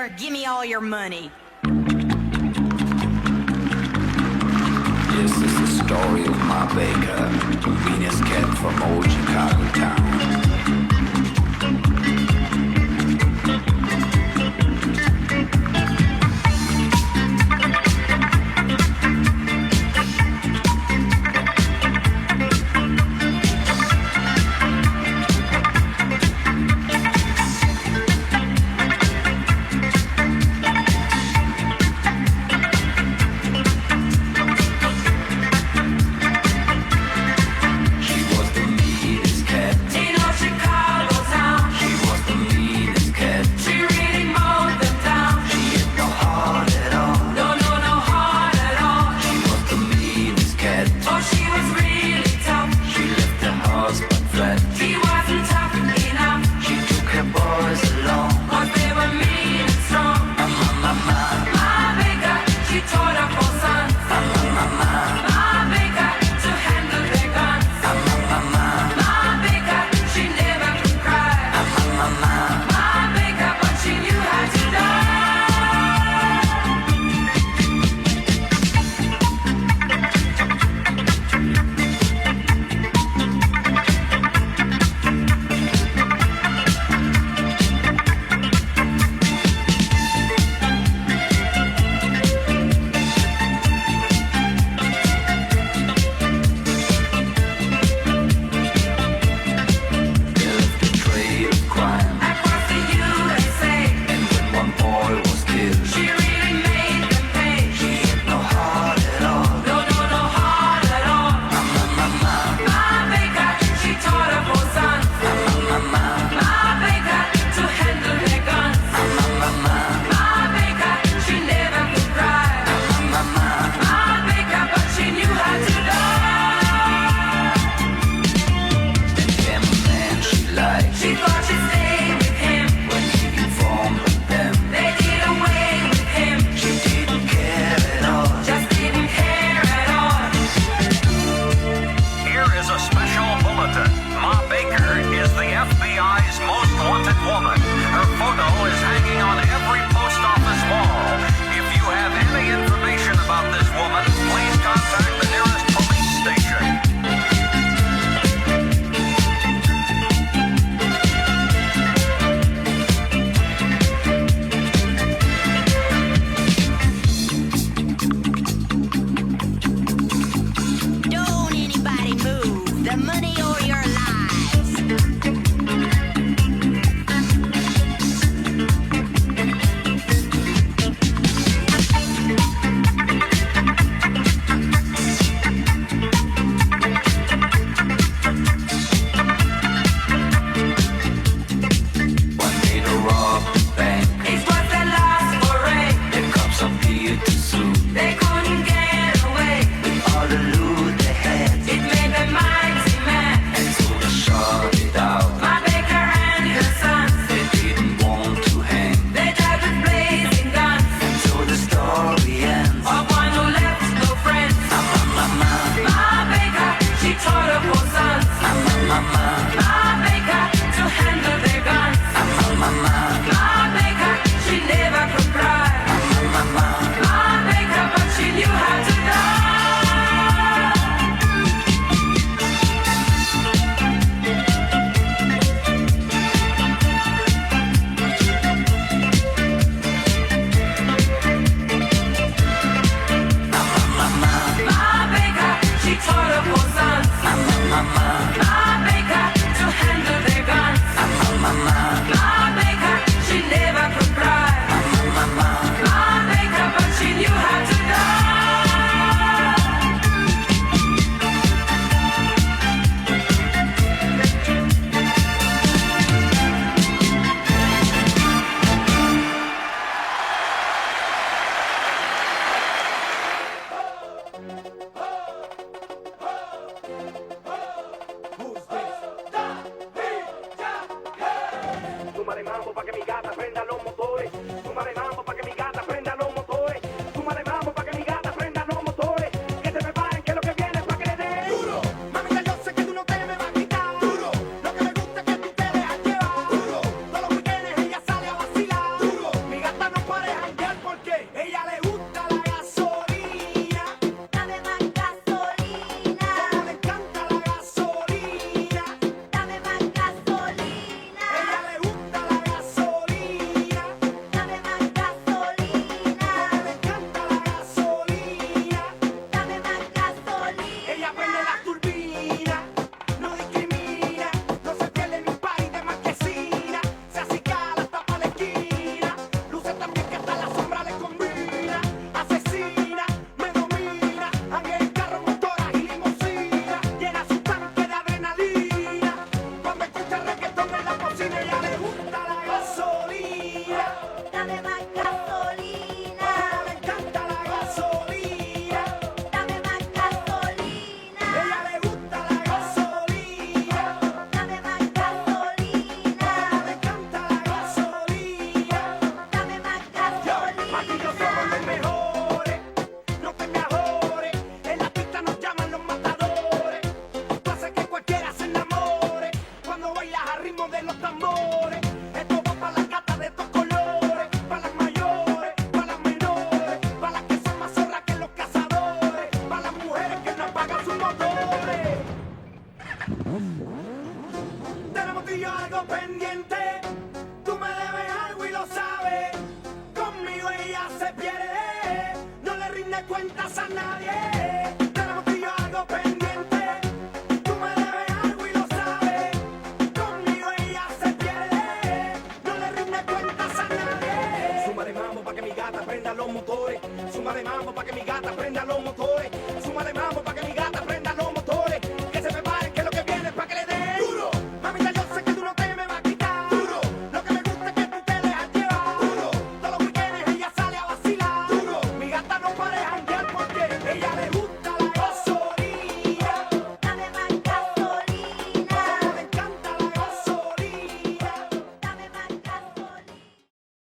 there, give me all your money. This is the story of my baker, Venus cat from old Chicago town. She was the meanest cat in all Chicago. cuentas a nadie. Tenemos tú y yo algo pendiente. Tú me debes algo y lo sabes. Conmigo ella se pierde. No le rinde cuentas a nadie. Suma de mambo pa' que mi gata prenda los motores. Suma de mambo pa' que mi gata prenda los motores. Suma de mambo pa' que mi gata